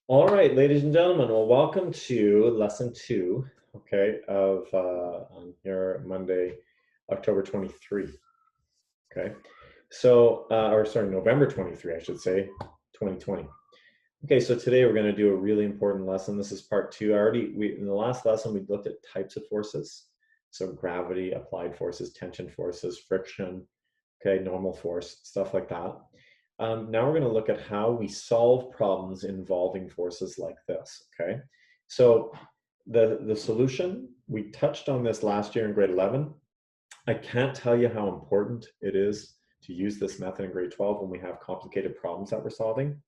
All right, ladies and gentlemen, well, welcome to lesson two, okay, of on here Monday, October 23, okay? So, or sorry, November 23, I should say, 2020. Okay, so today we're going to do a really important lesson. This is part two. In the last lesson, we looked at types of forces. So gravity, applied forces, tension forces, friction, okay, normal force, stuff like that. Now we're going to look at how we solve problems involving forces like this, okay? So the solution, we touched on this last year in grade 11. I can't tell you how important it is to use this method in grade 12 when we have complicated problems that we're solving.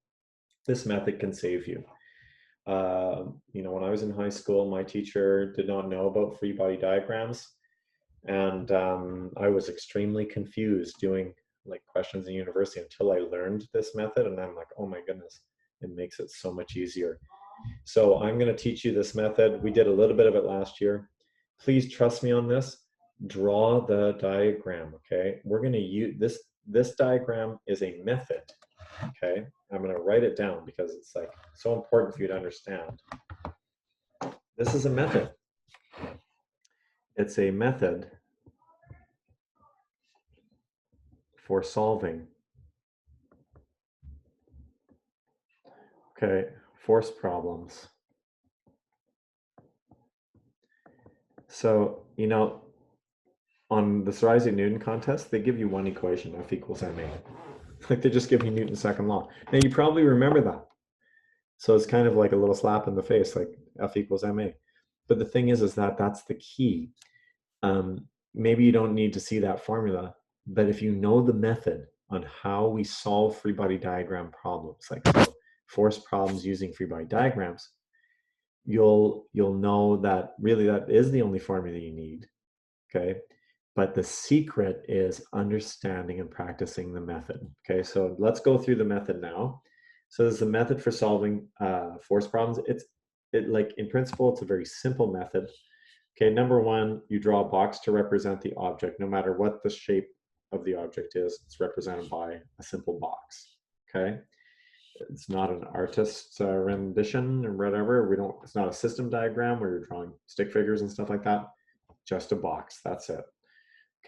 This method can save you. When I was in high school, my teacher did not know about free body diagrams, and I was extremely confused doing like questions in university until I learned this method, and I'm like, oh my goodness, it makes it so much easier. So I'm going to teach you this method. We did a little bit of it last year. Please trust me on this. Draw the diagram, okay? We're going to use this diagram is a method, okay? I'm going to write it down because it's like so important for you to understand. This is a method. It's a method for solving, okay, force problems. So, on the Sir Isaac Newton contest, they give you one equation, F equals ma. Like they just give you Newton's second law. Now you probably remember that. So it's kind of like a little slap in the face, like F equals ma. But the thing is that that's the key. Maybe you don't need to see that formula, but if you know the method on how we solve free body diagram problems, like so force problems using free body diagrams, you'll know that really that is the only formula you need, okay? But the secret is understanding and practicing the method, okay? So let's go through the method now. So this is a method for solving force problems. Like in principle, it's a very simple method. Okay, number one, you draw a box to represent the object. No matter what the shape of the object is, it's represented by a simple box, okay? It's not an artist's rendition or whatever. It's not a system diagram where you're drawing stick figures and stuff like that. Just a box, that's it.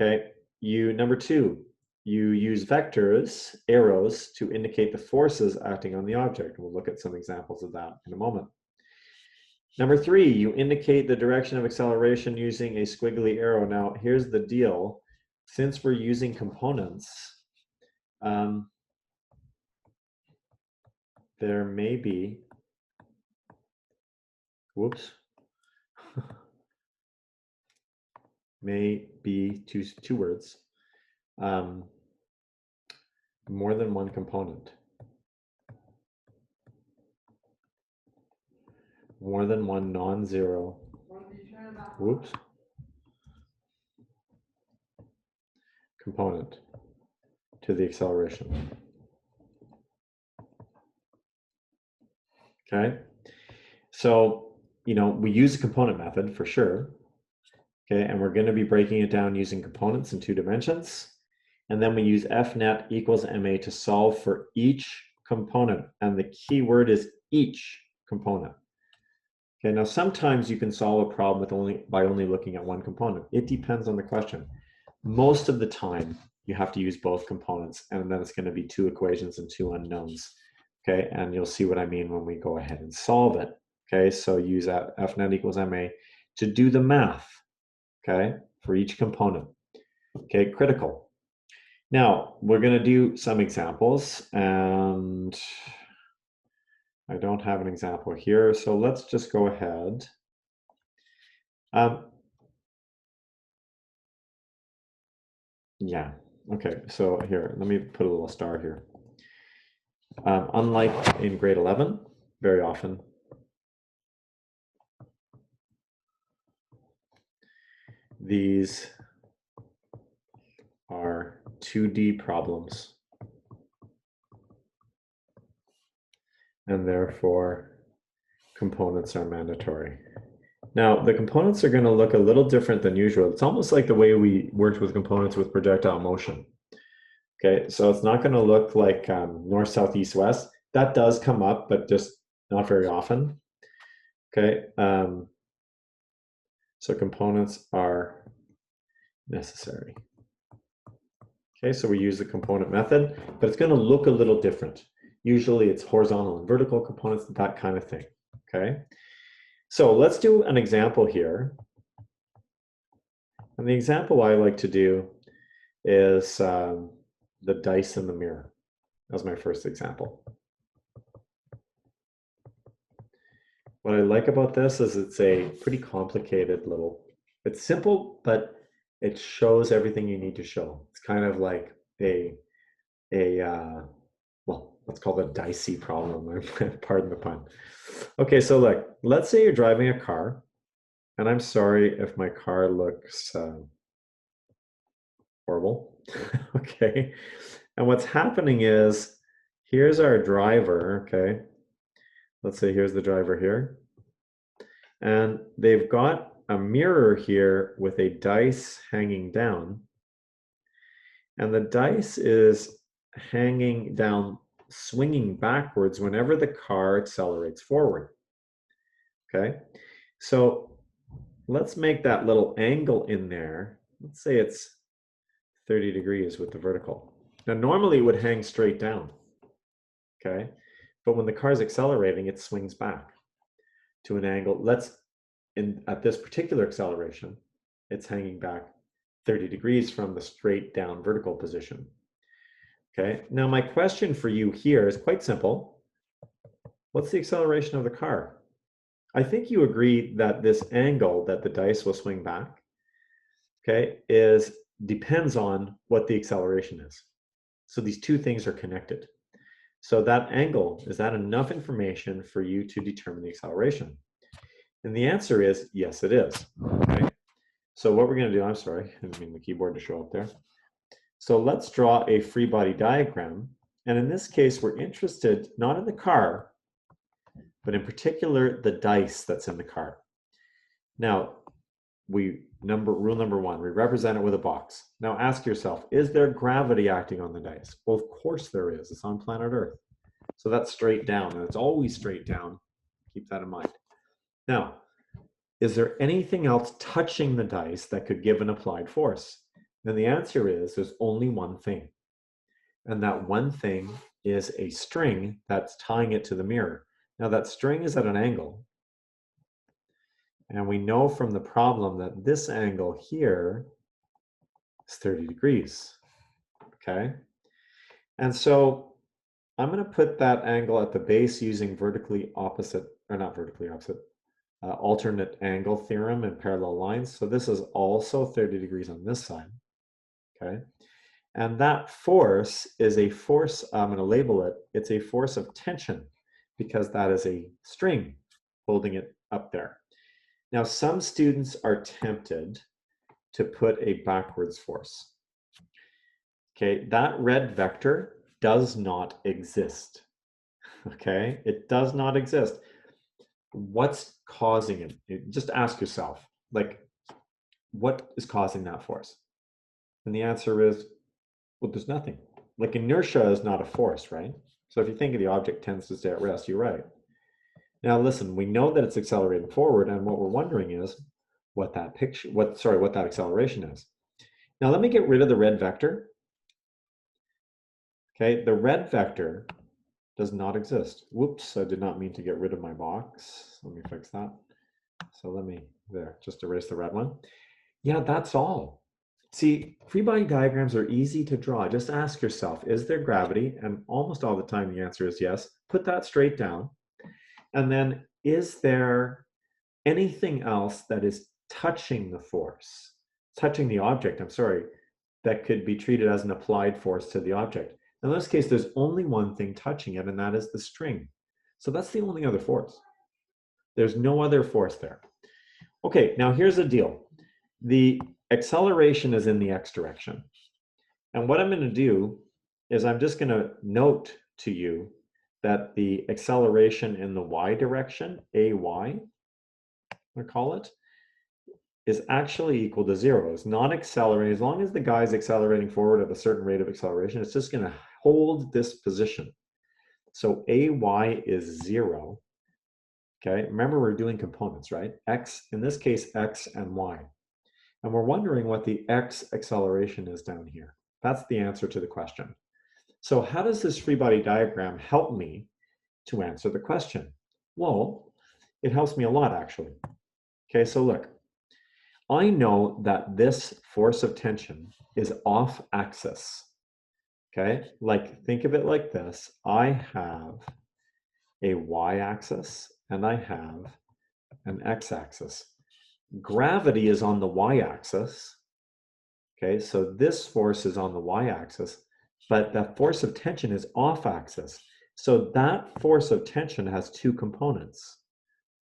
Okay, number two, you use vectors, arrows, to indicate the forces acting on the object. We'll look at some examples of that in a moment. Number three, you indicate the direction of acceleration using a squiggly arrow. Now, here's the deal. Since we're using components, there may be, whoops, may be two words, more than one component. More than one non-zero, whoops, component to the acceleration. Okay, so we use a component method for sure. Okay, and we're going to be breaking it down using components in 2 dimensions. And then we use Fnet equals ma to solve for each component. And the key word is each component. Okay, now sometimes you can solve a problem by only looking at one component. It depends on the question. Most of the time, you have to use both components, and then it's going to be 2 equations and 2 unknowns. Okay, and you'll see what I mean when we go ahead and solve it. Okay, so use that Fnet equals ma to do the math, okay, for each component. Okay, critical. Now, we're going to do some examples, and I don't have an example here, so let's just go ahead. Yeah, okay, so here, let me put a little star here. Unlike in grade 11, very often, these are 2D problems, and therefore components are mandatory. Now, the components are going to look a little different than usual. It's almost like the way we worked with components with projectile motion. Okay, so it's not going to look like north, south, east, west. That does come up, but just not very often. Okay, so components are necessary. Okay, so we use the component method, but it's going to look a little different. Usually it's horizontal and vertical components, that kind of thing. Okay, so let's do an example here. And the example I like to do is the dice in the mirror. That was my first example. What I like about this is it's a pretty complicated little, it's simple, but it shows everything you need to show. It's kind of like well, let's call it a dicey problem, pardon the pun. Okay, so look, let's say you're driving a car, and I'm sorry if my car looks horrible, okay? And what's happening is, here's our driver, okay? Let's say here's the driver here. And they've got a mirror here with a dice hanging down. And the dice is hanging down, swinging backwards whenever the car accelerates forward. Okay, so let's make that little angle in there. Let's say it's 30 degrees with the vertical. Now, normally it would hang straight down. Okay, but when the car's accelerating, it swings back to an angle. At this particular acceleration, it's hanging back 30 degrees from the straight down vertical position. Okay, now my question for you here is quite simple. What's the acceleration of the car? I think you agree that this angle that the dice will swing back, okay, depends on what the acceleration is. So these two things are connected. So that angle, is that enough information for you to determine the acceleration? And the answer is yes, it is. Okay. So what we're going to do, I'm sorry, I didn't mean the keyboard to show up there. So let's draw a free body diagram. And in this case, we're interested not in the car, but in particular, the dice that's in the car. Now, rule number one, we represent it with a box. Now ask yourself, is there gravity acting on the dice? Well, of course there is. It's on planet Earth. So that's straight down, and it's always straight down. Keep that in mind. Now, is there anything else touching the dice that could give an applied force? And the answer is there's only one thing. And that one thing is a string that's tying it to the mirror. Now that string is at an angle. And we know from the problem that this angle here is 30 degrees, okay? And so I'm gonna put that angle at the base using alternate angle theorem and parallel lines. So this is also 30 degrees on this side, okay? And that force is a force, I'm gonna label it, it's a force of tension because that is a string holding it up there. Now, some students are tempted to put a backwards force. Okay, that red vector does not exist. Okay, it does not exist. What's causing it? Just ask yourself, like, what is causing that force? And the answer is, well, there's nothing. Like inertia is not a force, right? So if you think of the object tends to stay at rest, you're right. Now listen, we know that it's accelerating forward, and what we're wondering is what that acceleration is. Now let me get rid of the red vector. Okay, the red vector does not exist. Whoops, I did not mean to get rid of my box. Let me fix that. So just erase the red one. Yeah, that's all. See, free body diagrams are easy to draw. Just ask yourself, is there gravity? And almost all the time the answer is yes. Put that straight down. And then, is there anything else that is touching the force, touching the object, I'm sorry, that could be treated as an applied force to the object? In this case, there's only one thing touching it, and that is the string. So that's the only other force. There's no other force there. Okay, now here's the deal. The acceleration is in the x direction. And what I'm going to do is I'm just going to note to you that the acceleration in the y direction, AY, I'm going to call it, is actually equal to 0. It's not accelerating. As long as the guy's accelerating forward at a certain rate of acceleration, it's just going to hold this position. So AY is 0. Okay, remember we're doing components, right? X, in this case, X and Y. And we're wondering what the X acceleration is down here. That's the answer to the question. So how does this free body diagram help me to answer the question? Well, it helps me a lot, actually. Okay, so look, I know that this force of tension is off axis. Okay, like think of it like this. I have a y-axis and I have an x-axis. Gravity is on the y-axis. Okay, so this force is on the y-axis, but the force of tension is off axis. So that force of tension has two components.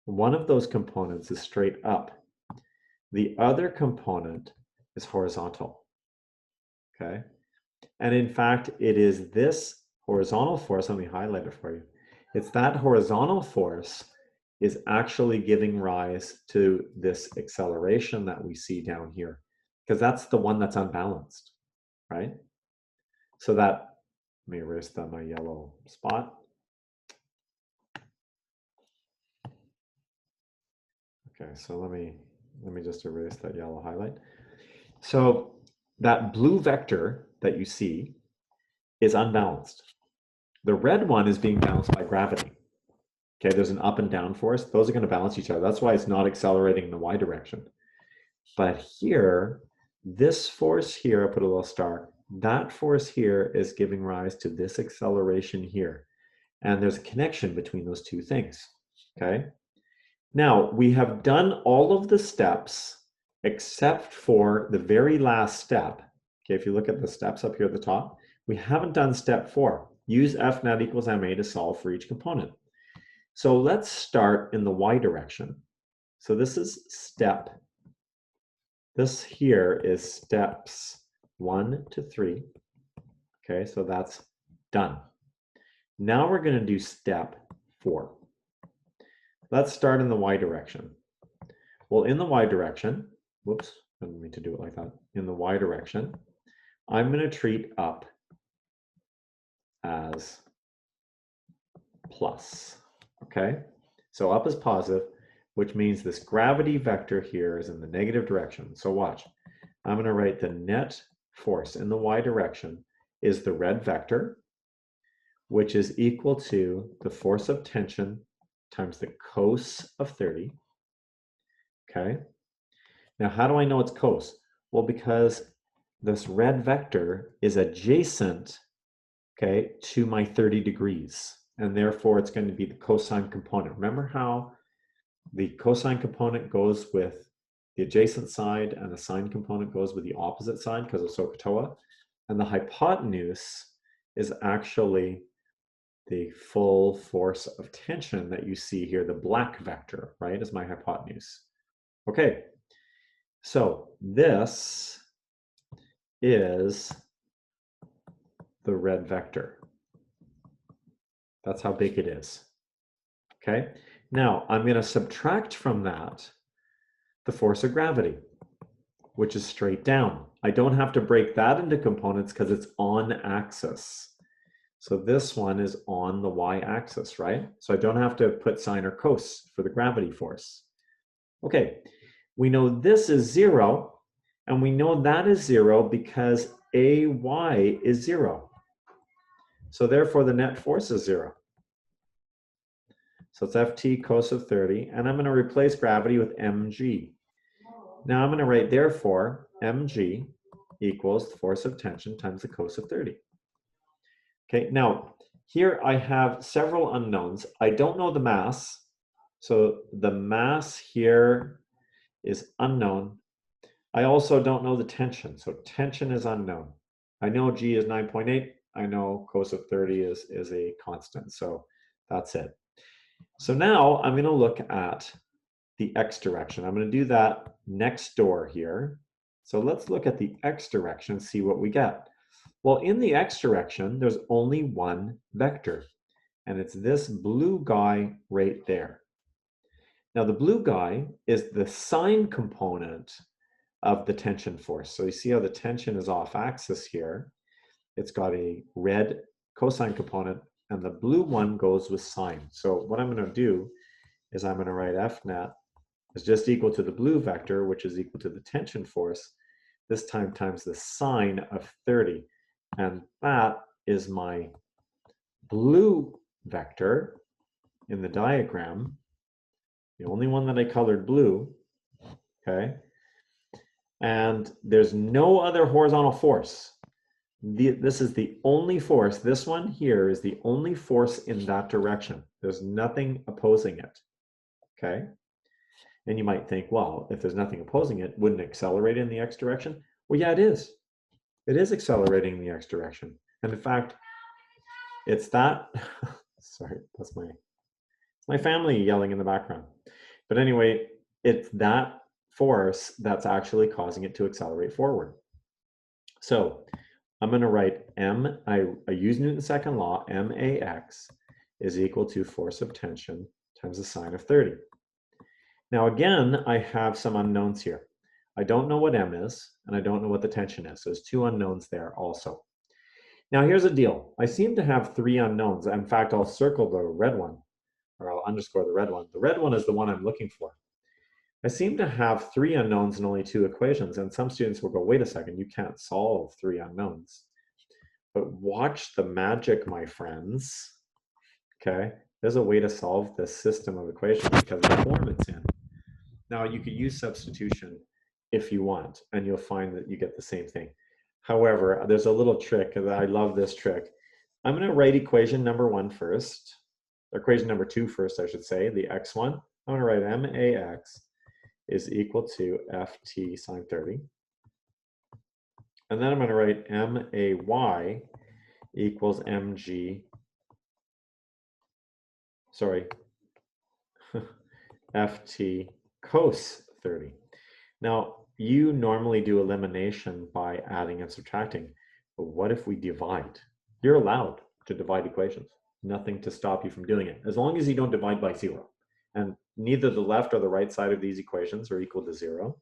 One of those components is straight up. The other component is horizontal. Okay, and in fact, it is this horizontal force, let me highlight it for you. It's that horizontal force is actually giving rise to this acceleration that we see down here, because that's the one that's unbalanced, right? So that, let me erase my yellow spot. Okay, so let me just erase that yellow highlight. So that blue vector that you see is unbalanced. The red one is being balanced by gravity. Okay, there's an up and down force. Those are going to balance each other. That's why it's not accelerating in the y direction. But here, this force here, I put a little star, that force here is giving rise to this acceleration here. And there's a connection between those two things, okay? Now, we have done all of the steps except for the very last step. Okay, if you look at the steps up here at the top, we haven't done step 4. Use F net equals MA to solve for each component. So let's start in the y direction. So this is step. This here is steps 1 to 3. Okay, so that's done. Now we're going to do step 4. Let's start in the y direction. Well, in the y direction, whoops, I didn't mean to do it like that. In the y direction, I'm going to treat up as plus. Okay, so up is positive, which means this gravity vector here is in the negative direction. So watch, I'm going to write the net force in the y direction is the red vector, which is equal to the force of tension times the cos of 30. Okay, now how do I know it's cos? Well, because this red vector is adjacent, okay, to my 30 degrees. And therefore, it's going to be the cosine component. Remember how the cosine component goes with the adjacent side and the sine component goes with the opposite side because of SOHCAHTOA? And the hypotenuse is actually the full force of tension that you see here. The black vector, right, is my hypotenuse. Okay, so this is the red vector. That's how big it is. Okay, now I'm going to subtract from that the force of gravity, which is straight down. I don't have to break that into components because it's on axis. So this one is on the y-axis, right? So I don't have to put sine or cos for the gravity force. Okay, we know this is 0, and we know that is 0 because AY is 0. So therefore the net force is 0. So it's Ft cos of 30, and I'm going to replace gravity with mg. Now I'm going to write, therefore, mg equals the force of tension times the cos of 30. Okay, now here I have several unknowns. I don't know the mass, so the mass here is unknown. I also don't know the tension, so tension is unknown. I know g is 9.8. I know cos of 30 is a constant, so that's it. So now I'm going to look at the x direction. I'm going to do that next door here. So let's look at the x direction, see what we get. Well, in the x direction, there's only one vector, and it's this blue guy right there. Now, the blue guy is the sine component of the tension force. So you see how the tension is off axis here. It's got a red cosine component, and the blue one goes with sine. So what I'm going to do is I'm going to write F net is just equal to the blue vector, which is equal to the tension force, this time times the sine of 30. And that is my blue vector in the diagram, the only one that I colored blue, okay? And there's no other horizontal force. This is the only force, this one here is the only force in that direction. There's nothing opposing it, okay? And you might think, well, if there's nothing opposing it, wouldn't it accelerate in the x direction? Well, yeah, it is. It is accelerating in the x direction. And in fact, it's that, sorry, that's my family yelling in the background. But anyway, it's that force that's actually causing it to accelerate forward. So I'm going to write I use Newton's second law, MAX is equal to force of tension times the sine of 30. Now again, I have some unknowns here. I don't know what M is, and I don't know what the tension is. So there's two unknowns there also. Now here's the deal. I seem to have three unknowns. In fact, I'll circle the red one, or I'll underscore the red one. The red one is the one I'm looking for. I seem to have three unknowns and only two equations, and some students will go, wait a second, you can't solve three unknowns. But watch the magic, my friends. Okay, there's a way to solve this system of equations because of the form it's in. Now, you could use substitution if you want, and you'll find that you get the same thing. However, there's a little trick, and I love this trick. I'm going to write equation number 1 first, equation number 2 first, I should say, the x one. I'm going to write MAX is equal to FT sine 30. And then I'm going to write MAY equals MG, sorry, FT cos 30. Now, you normally do elimination by adding and subtracting, but what if we divide? You're allowed to divide equations. Nothing to stop you from doing it, as long as you don't divide by 0. And neither the left or the right side of these equations are equal to 0.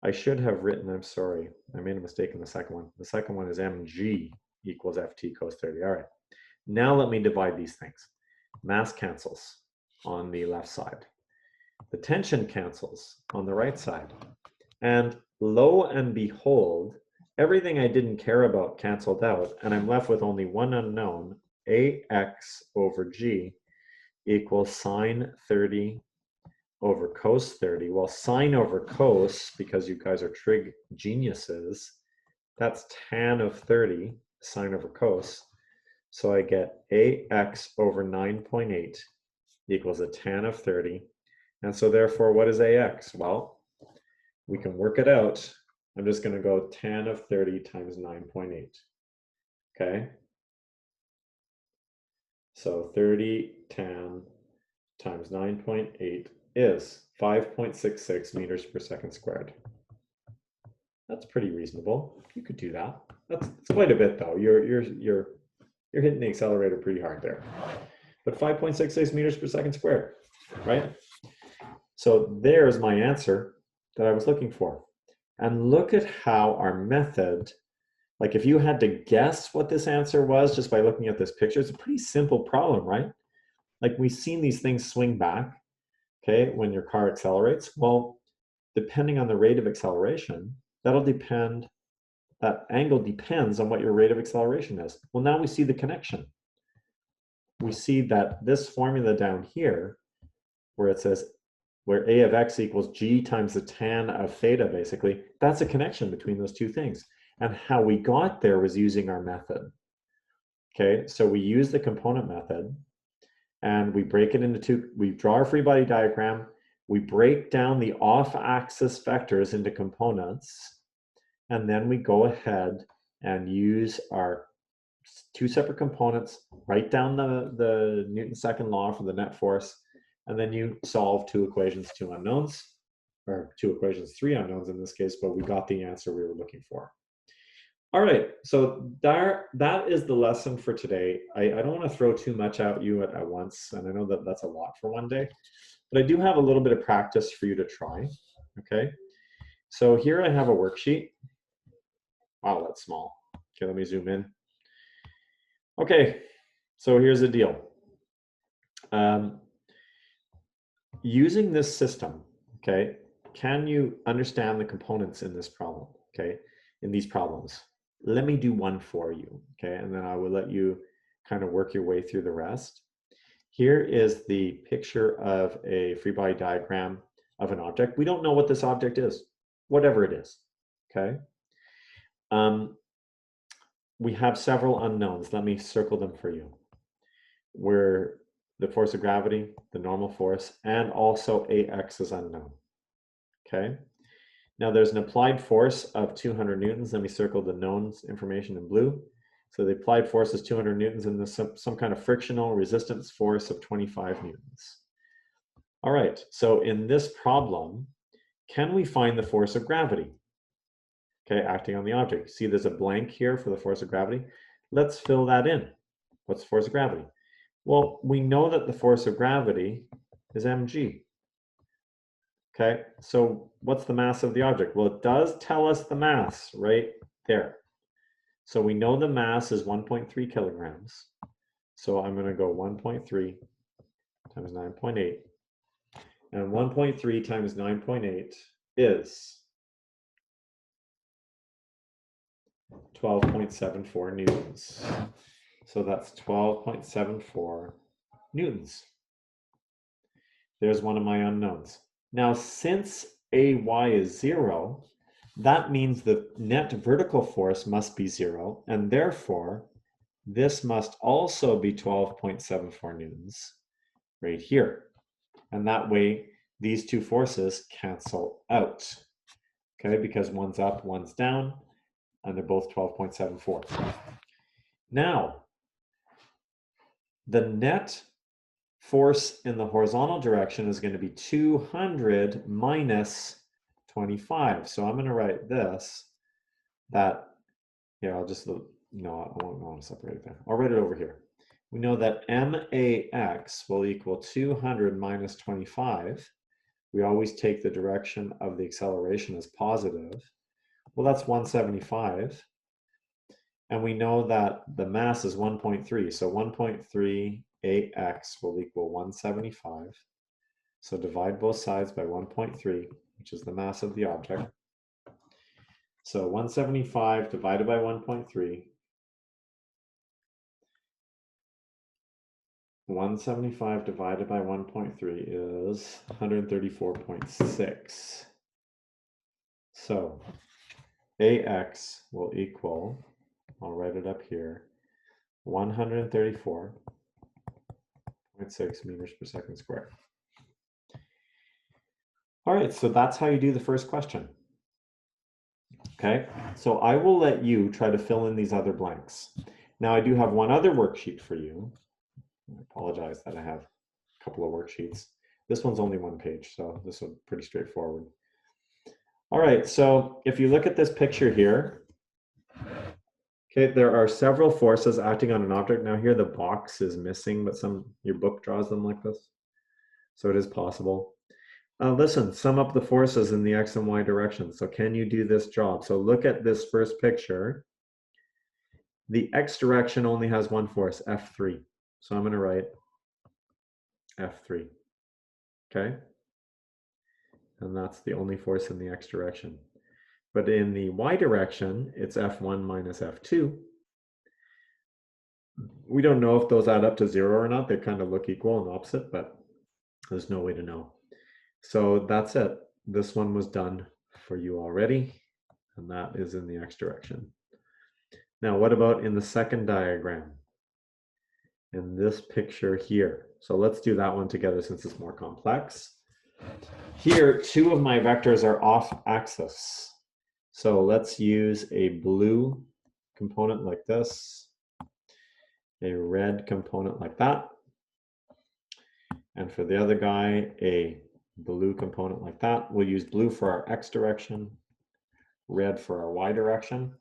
I should have written, I'm sorry, I made a mistake in the second one. The second one is mg equals ft cos 30. All right, now let me divide these things. Mass cancels on the left side. The tension cancels on the right side. And lo and behold, everything I didn't care about canceled out, and I'm left with only one unknown, ax over g equals sine 30 over cos 30. Well, sine over cos, because you guys are trig geniuses, that's tan of 30, sine over cos. So I get ax over 9.8 equals a tan of 30. And so therefore, what is ax? Well, we can work it out. I'm just going to go tan of 30 times 9.8. Okay? So 30 tan times 9.8 is 5.66 meters per second squared. That's pretty reasonable. You could do that. That's quite a bit, though. You're hitting the accelerator pretty hard there. But 5.66 meters per second squared, right? So there's my answer that I was looking for. And look at how our method, like if you had to guess what this answer was just by looking at this picture, it's a pretty simple problem, right? Like we've seen these things swing back, okay, when your car accelerates. Well, depending on the rate of acceleration, that angle depends on what your rate of acceleration is. Well, now we see the connection. We see that this formula down here, where it says, where a of x equals g times the tan of theta, basically, that's a connection between those two things. And how we got there was using our method. Okay, so we use the component method, and we break it into two. We draw our free body diagram, we break down the off-axis vectors into components, and then we go ahead and use our two separate components, write down the Newton's second law for the net force, and then you solve two equations, two unknowns, or two equations, three unknowns in this case, but we got the answer we were looking for. All right, so that is the lesson for today. I don't want to throw too much at you at once, and I know that that's a lot for one day, but I do have a little bit of practice for you to try, okay? So here I have a worksheet. Wow, that's small. Okay, let me zoom in. Okay, so here's the deal. using this system, okay, can you understand the components in this problem, okay, in these problems? Let me do one for you, okay, and then I will let you kind of work your way through the rest. Here is the picture of a free body diagram of an object. We don't know what this object is, whatever it is, okay? We have several unknowns. Let me circle them for you. Where the force of gravity, the normal force, and also AX is unknown, okay? Now there's an applied force of 200 newtons. Let me circle the known information in blue. So the applied force is 200 newtons and there's some kind of frictional resistance force of 25 newtons. All right, so in this problem, can we find the force of gravity? Okay, acting on the object. See, there's a blank here for the force of gravity. Let's fill that in. What's the force of gravity? Well, we know that the force of gravity is mg. Okay, so what's the mass of the object? Well, it does tell us the mass right there. So we know the mass is 1.3 kilograms. So I'm going to go 1.3 times 9.8. And 1.3 times 9.8 is 12.74 newtons. So that's 12.74 newtons. There's one of my unknowns. Now, since AY is 0, that means the net vertical force must be 0, and therefore, this must also be 12.74 newtons right here. And that way, these two forces cancel out, okay? Because one's up, one's down, and they're both 12.74. Now, the net force in the horizontal direction is going to be 200 minus 25. So I'm going to write this, that, here, I'll just, no, I won't want to separate it there. I'll write it over here. We know that MAX will equal 200 minus 25. We always take the direction of the acceleration as positive. Well, that's 175. And we know that the mass is 1.3. So 1.3 AX will equal 175. So divide both sides by 1.3, which is the mass of the object. So 175 divided by 1.3. 175 divided by 1.3 is 134.6. So AX will equal, I'll write it up here, 134.6 meters per second squared. All right, so that's how you do the first question. Okay, so I will let you try to fill in these other blanks. Now I do have one other worksheet for you. I apologize that I have a couple of worksheets. This one's only one page, so this one's pretty straightforward. All right, so if you look at this picture here, okay, there are several forces acting on an object. Now here the box is missing, but your book draws them like this. So it is possible. Listen, sum up the forces in the X and Y direction. So can you do this job? So look at this first picture. The X direction only has one force, F3. So I'm going to write F3, okay? And that's the only force in the X direction. But in the Y direction, it's F1 minus F2. We don't know if those add up to 0 or not. They kind of look equal and opposite, but there's no way to know. So that's it. This one was done for you already, and that is in the X direction. Now, what about in the second diagram? In this picture here. So let's do that one together since it's more complex. Here, two of my vectors are off axis. So let's use a blue component like this, a red component like that, and for the other guy, a blue component like that. We'll use blue for our X direction, red for our Y direction.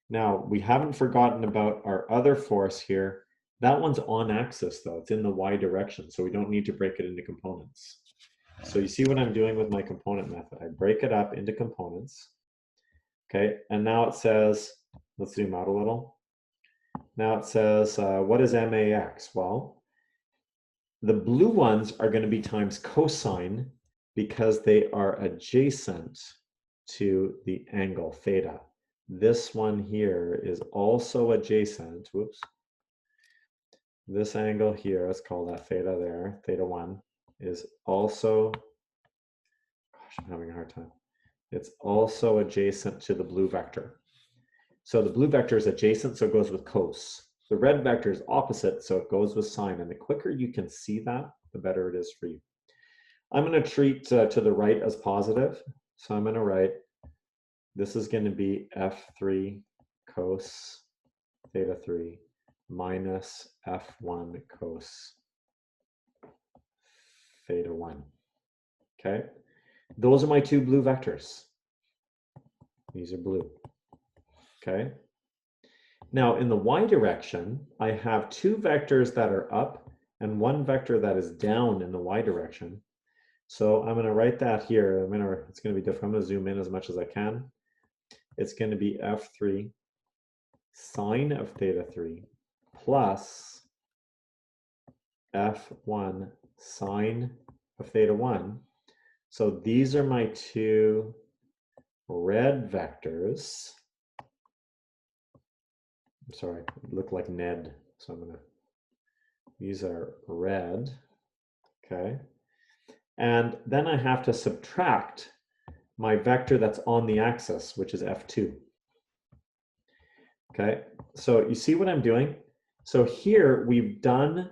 Now, we haven't forgotten about our other force here. That one's on axis though, it's in the Y direction, so we don't need to break it into components. So you see what I'm doing with my component method. I break it up into components. Okay, and now it says, let's zoom out a little. Now it says, what is MAX? Well, The blue ones are going to be times cosine because they are adjacent to the angle theta. This one here is also adjacent, whoops. This angle here, let's call that theta there, theta 1, is also, gosh, I'm having a hard time. It's also adjacent to the blue vector. So the blue vector is adjacent, so it goes with cos. The red vector is opposite, so it goes with sine. And the quicker you can see that, the better it is for you. I'm going to treat to the right as positive. So I'm going to write, this is going to be f3 cos theta 3 minus f1 cos theta 1. Okay? Those are my two blue vectors. These are blue. Okay? Now, in the y direction, I have two vectors that are up and one vector that is down in the y direction. So I'm going to write that here. It's going to be different. I'm going to zoom in as much as I can. It's going to be f3 sine of theta 3 plus f1 sine of theta 1. So these are my two red vectors. I'm sorry, it looked like Ned. So these are red, okay? And then I have to subtract my vector that's on the axis, which is f2. Okay, so you see what I'm doing? So here we've done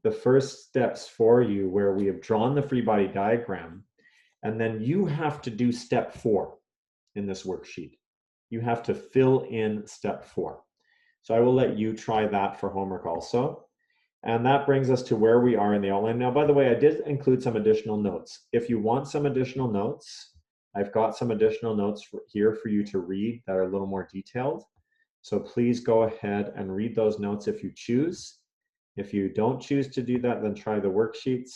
the first steps for you where we have drawn the free body diagram, and then you have to do step 4 in this worksheet. You have to fill in step 4. So I will let you try that for homework also. And that brings us to where we are in the outline. Now, by the way, I did include some additional notes. If you want some additional notes, I've got some additional notes here for you to read that are a little more detailed. So please go ahead and read those notes if you choose. If you don't choose to do that, then try the worksheets.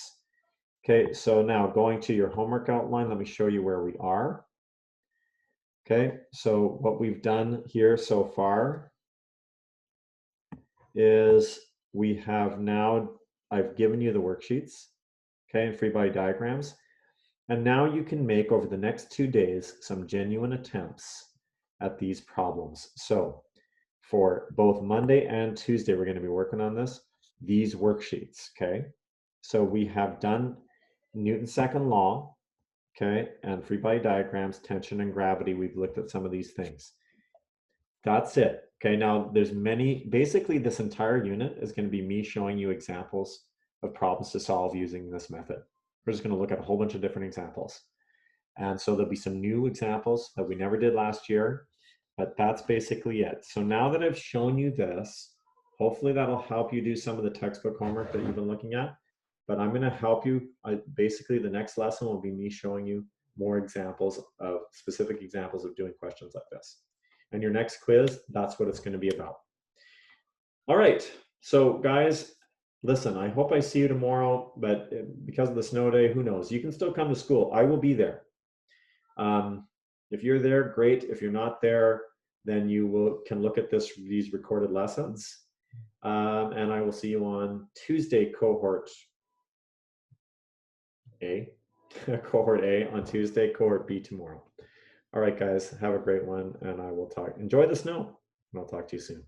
Okay, so now going to your homework outline, let me show you where we are. Okay, so what we've done here so far is we have now, I've given you the worksheets, okay, and free body diagrams. And now you can make over the next 2 days some genuine attempts at these problems. So for both Monday and Tuesday, we're going to be working on these worksheets, okay? So we have done Newton's second law, okay, and free body diagrams, tension and gravity. We've looked at some of these things. That's it. Okay, now there's basically this entire unit is going to be me showing you examples of problems to solve using this method. We're just going to look at a whole bunch of different examples. And so there'll be some new examples that we never did last year, but that's basically it. So now that I've shown you this, hopefully that'll help you do some of the textbook homework that you've been looking at. But I'm going to help you. Basically, the next lesson will be me showing you more examples of specific examples of doing questions like this. And your next quiz, that's what it's going to be about. All right. So guys, listen, I hope I see you tomorrow, but because of the snow day, who knows? You can still come to school. I will be there. If you're there, great. If you're not there, then you can look at these recorded lessons. And I will see you on Tuesday, cohort A. Cohort A on Tuesday, cohort B tomorrow. All right, guys, have a great one, and I will talk. Enjoy the snow, and I'll talk to you soon.